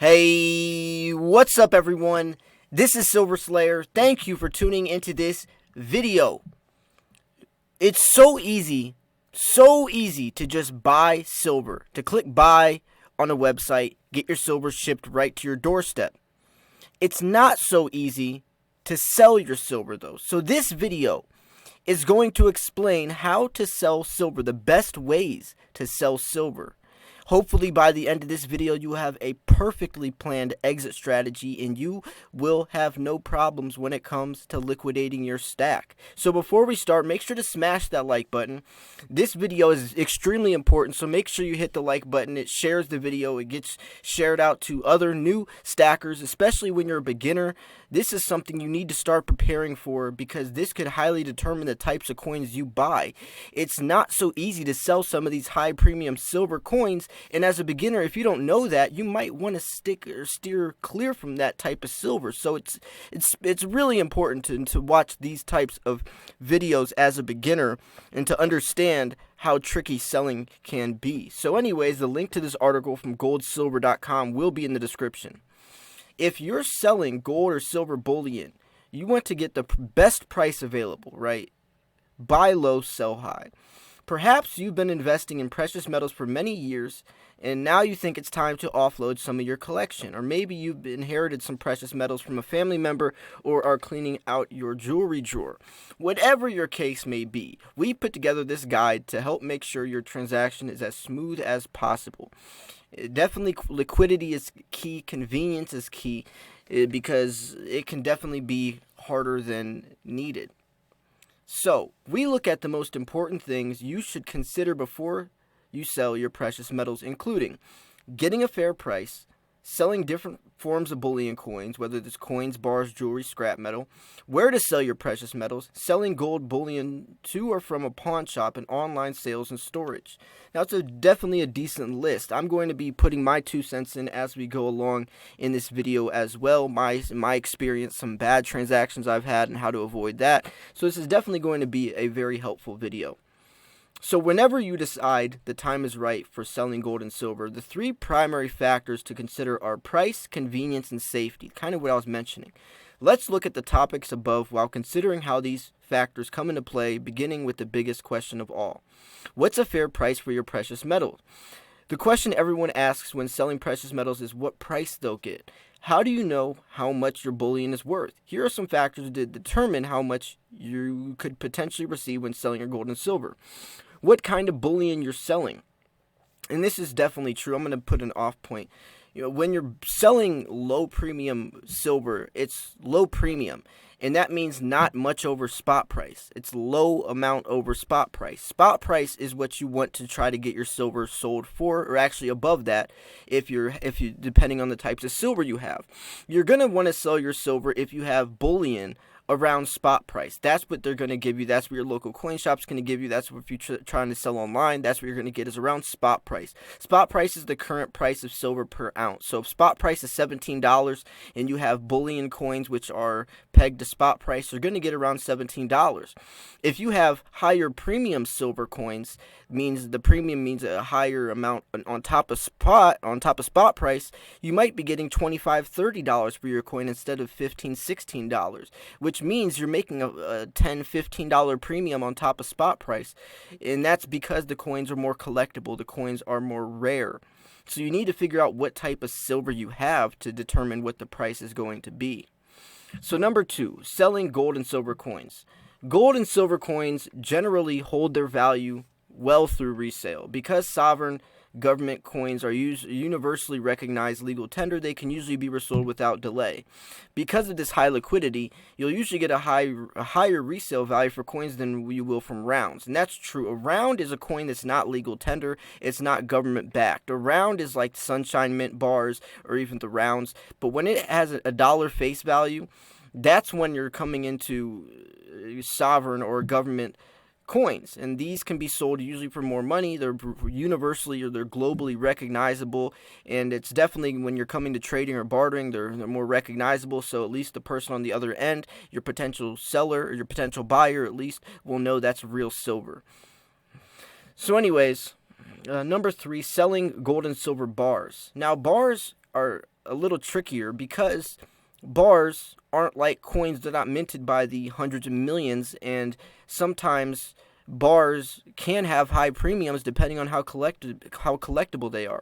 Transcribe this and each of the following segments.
Hey, what's up everyone? This is Silver Slayer. Thank you for tuning into this video. It's so easy to just buy silver. To click buy on a website, get your silver shipped right to your doorstep. It's not so easy to sell your silver though. So this video is going to explain how to sell silver, the best ways to sell silver. Hopefully by the end of this video you have a perfectly planned exit strategy and you will have no problems when it comes to liquidating your stack. So before we start, make sure to smash that like button. This video is extremely important, so make sure you hit the like button. It shares the video, it gets shared out to other new stackers, especially when you're a beginner. This is something you need to start preparing for because this could highly determine the types of coins you buy. It's not so easy to sell some of these high premium silver coins, and as a beginner, if you don't know that, you might want to stick or steer clear from that type of silver. So it's really important to watch these types of videos as a beginner and to understand how tricky selling can be. So anyways, the link to this article from goldsilver.com will be in the description. If you're selling gold or silver bullion, you want to get the best price available, right? Buy low, sell high. Perhaps you've been investing in precious metals for many years, and now you think it's time to offload some of your collection. Or maybe you've inherited some precious metals from a family member or are cleaning out your jewelry drawer. Whatever your case may be, we put together this guide to help make sure your transaction is as smooth as possible. Definitely liquidity is key, convenience is key, because it can definitely be harder than needed. So, we look at the most important things you should consider before you sell your precious metals, including getting a fair price, selling different forms of bullion coins, whether it's coins, bars, jewelry, scrap metal, where to sell your precious metals, selling gold bullion to or from a pawn shop, and online sales and storage. Now, it's definitely a decent list. I'm going to be putting my 2 cents in as we go along in this video as well. My experience, some bad transactions I've had, and how to avoid that. So this is definitely going to be a very helpful video. So whenever you decide the time is right for selling gold and silver, the 3 primary factors to consider are price, convenience, and safety, kind of what I was mentioning. Let's look at the topics above while considering how these factors come into play, beginning with the biggest question of all. What's a fair price for your precious metals? The question everyone asks when selling precious metals is what price they'll get. How do you know how much your bullion is worth? Here are some factors to determine how much you could potentially receive when selling your gold and silver. What kind of bullion you're selling. And this is definitely true. I'm going to put an off point. When you're selling low premium silver, it's low premium. And that means not much over spot price. It's low amount over spot price. Spot price is what you want to try to get your silver sold for, or actually above that if you depending on the types of silver you have. You're going to want to sell your silver if you have bullion around spot price. That's what they're going to give you. That's what your local coin shop's going to give you. That's what if you're trying to sell online, that's what you're going to get is around spot price. Spot price is the current price of silver per ounce. So if spot price is $17 and you have bullion coins which are pegged to spot price, you're going to get around $17. If you have higher premium silver coins, means the premium means a higher amount on top of spot price, you might be getting $25, $30 for your coin instead of $15, $16, which means you're making a $10, $15 premium on top of spot price, and that's because the coins are more collectible, the coins are more rare. So you need to figure out what type of silver you have to determine what the price is going to be. So number 2, selling gold and silver coins. Gold and silver coins generally hold their value well through resale. Because sovereign government coins are universally recognized legal tender, they can usually be resold without delay. Because of this high liquidity, you'll usually get a higher resale value for coins than you will from rounds. And that's true. A round is a coin that's not legal tender. It's not government backed. A round is like Sunshine Mint bars or even the rounds. But when it has a dollar face value, that's when you're coming into sovereign or government coins, and these can be sold usually for more money. They're universally or they're globally recognizable, and it's definitely when you're coming to trading or bartering, they're more recognizable, so at least the person on the other end, your potential seller or your potential buyer at least, will know that's real silver. So anyways, number 3, selling gold and silver bars. Now bars are a little trickier because bars aren't like coins. They're not minted by the hundreds of millions, and sometimes bars can have high premiums depending on how collectible they are.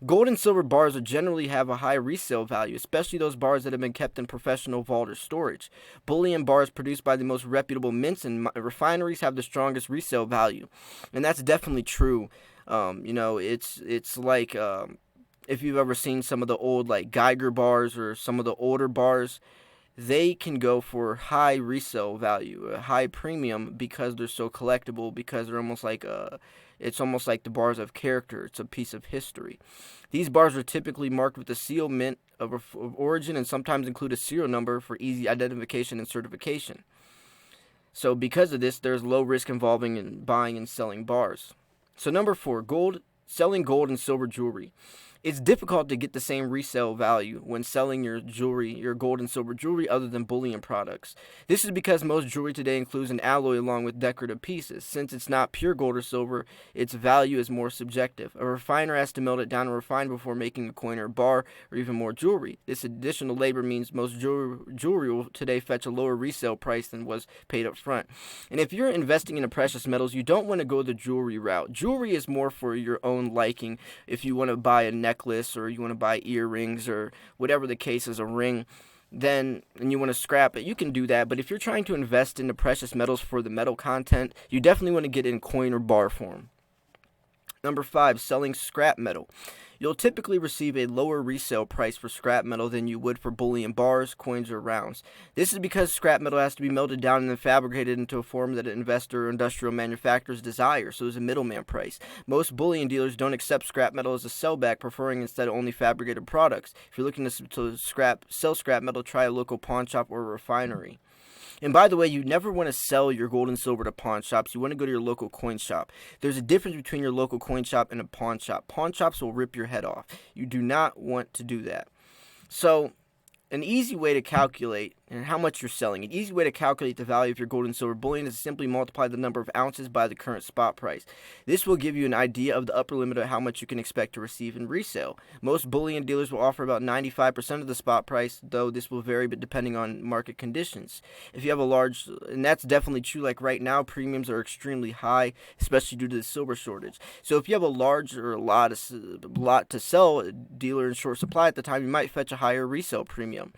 Gold and silver bars generally have a high resale value, especially those bars that have been kept in professional vault or storage. Bullion bars produced by the most reputable mints and refineries have the strongest resale value, and that's definitely true. It's like if you've ever seen some of the old like Geiger bars or some of the older bars, they can go for high resale value, a high premium because they're so collectible, because they're it's almost like the bars have character. It's a piece of history. These bars are typically marked with a seal mint of origin and sometimes include a serial number for easy identification and certification. So because of this, there's low risk involving in buying and selling bars. So number 4, selling gold and silver jewelry. It's difficult to get the same resale value when selling your gold and silver jewelry other than bullion products. This is because most jewelry today includes an alloy along with decorative pieces. Since it's not pure gold or silver, its value is more subjective. A refiner has to melt it down and refine before making a coin or a bar or even more jewelry. This additional labor means most jewelry will today fetch a lower resale price than was paid up front. And if you're investing in the precious metals, you don't want to go the jewelry route. Jewelry is more for your own liking. If you want to buy a necklace or you want to buy earrings or whatever the case is, a ring, and you want to scrap it, you can do that. But if you're trying to invest in the precious metals for the metal content, you definitely want to get in coin or bar form. Number 5, selling scrap metal. You'll typically receive a lower resale price for scrap metal than you would for bullion bars, coins, or rounds. This is because scrap metal has to be melted down and then fabricated into a form that an investor or industrial manufacturers desire, so there's a middleman price. Most bullion dealers don't accept scrap metal as a sellback, preferring instead only fabricated products. If you're looking to sell scrap metal, try a local pawn shop or a refinery. And by the way, you never want to sell your gold and silver to pawn shops. You want to go to your local coin shop. There's a difference between your local coin shop and a pawn shop. Pawn shops will rip your head off. You do not want to do that. So, an easy way to calculate and how much you're selling. An easy way to calculate the value of your gold and silver bullion is to simply multiply the number of ounces by the current spot price. This will give you an idea of the upper limit of how much you can expect to receive in resale. Most bullion dealers will offer about 95% of the spot price, though this will vary but depending on market conditions. If you have a large, and that's definitely true, like right now, premiums are extremely high, especially due to the silver shortage. So if you have a large or a lot to sell, a dealer in short supply at the time, you might fetch a higher resale premium.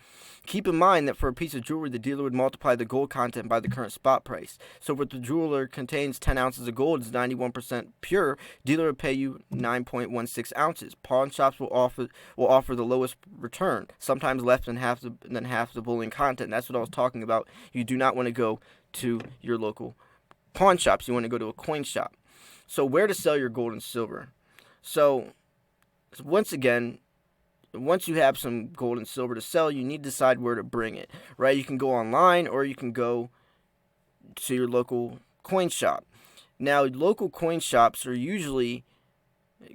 Keep in mind that for a piece of jewelry, the dealer would multiply the gold content by the current spot price. So if the jeweler contains 10 ounces of gold, it's 91% pure, dealer will pay you 9.16 ounces. Pawn shops will offer the lowest return, sometimes less than half the bullion content. That's what I was talking about. You do not want to go to your local pawn shops. You want to go to a coin shop. So where to sell your gold and silver? So once again, once you have some gold and silver to sell, you need to decide where to bring it, right? You can go online or you can go to your local coin shop. Now, local coin shops are usually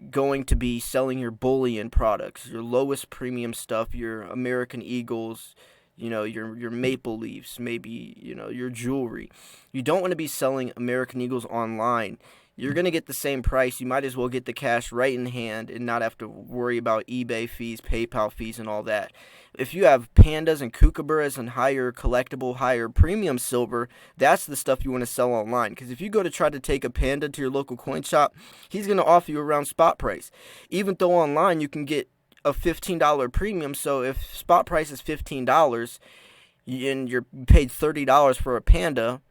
going to be selling your bullion products, your lowest premium stuff, your American Eagles, your maple leafs, maybe, your jewelry. You don't want to be selling American Eagles online. You're going to get the same price. You might as well get the cash right in hand and not have to worry about eBay fees, PayPal fees, and all that. If you have pandas and kookaburras and higher collectible, higher premium silver, that's the stuff you want to sell online. Because if you go to try to take a panda to your local coin shop, he's going to offer you around spot price. Even though online you can get a $15 premium, so if spot price is $15 and you're paid $30 for a panda,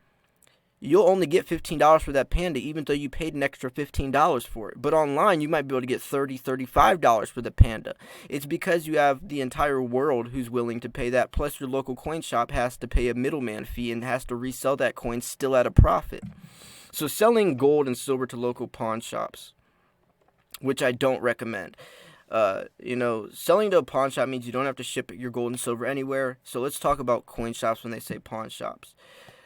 you'll only get $15 for that panda, even though you paid an extra $15 for it. But online, you might be able to get $30, $35 for the panda. It's because you have the entire world who's willing to pay that. Plus, your local coin shop has to pay a middleman fee and has to resell that coin still at a profit. So selling gold and silver to local pawn shops, which I don't recommend. Selling to a pawn shop means you don't have to ship your gold and silver anywhere. So let's talk about coin shops when they say pawn shops.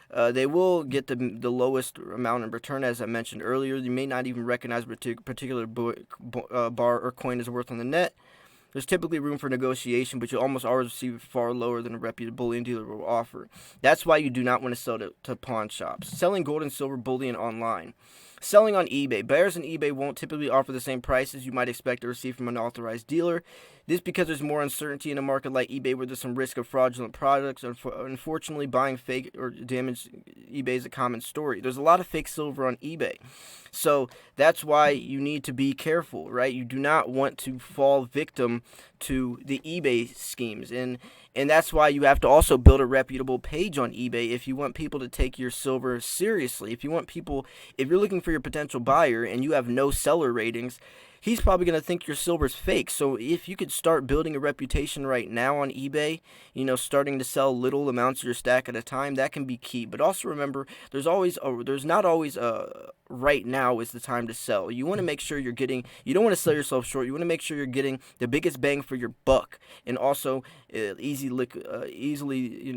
They will get the lowest amount in return, as I mentioned earlier. You may not even recognize what a particular bar or coin is worth on the net. There's typically room for negotiation, but you'll almost always receive it far lower than a reputable bullion dealer will offer. That's why you do not want to sell to pawn shops. Selling gold and silver bullion online. Selling on eBay. Buyers on eBay won't typically offer the same prices you might expect to receive from an authorized dealer. This because there's more uncertainty in a market like eBay where there's some risk of fraudulent products. Unfortunately, buying fake or damaged eBay is a common story. There's a lot of fake silver on eBay. So that's why you need to be careful, right? You do not want to fall victim to the eBay schemes. And that's why you have to also build a reputable page on eBay if you want people to take your silver seriously. If you're looking for your potential buyer and you have no seller ratings, he's probably going to think your silver's fake. So if you could start building a reputation right now on eBay, starting to sell little amounts of your stack at a time, that can be key. But also remember, there's not always right now is the time to sell. You want to make sure you don't want to sell yourself short. You want to make sure you're getting the biggest bang for your buck, and also easily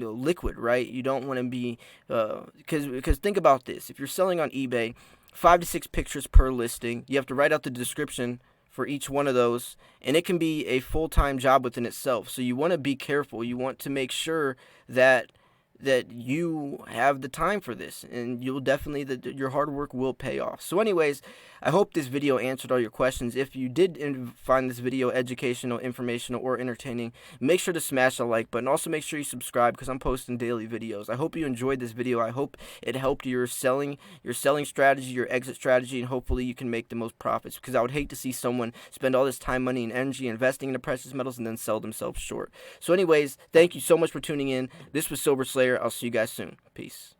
liquid, right? You don't want to be because think about this: if you're selling on eBay, 5 to 6 pictures per listing. You have to write out the description for each one of those, and it can be a full-time job within itself. So you want to be careful. You want to make sure that you have the time for this, and you'll definitely your hard work will pay off. So anyways, I hope this video answered all your questions. If you did find this video educational, informational, or entertaining, make sure to smash the like button. Also make sure you subscribe because I'm posting daily videos. I hope you enjoyed this video. I hope it helped your selling strategy, your exit strategy, and hopefully you can make the most profits, because I would hate to see someone spend all this time, money, and energy investing into precious metals and then sell themselves short. So anyways, thank you so much for tuning in. This was Silver Slayer. I'll see you guys soon. Peace.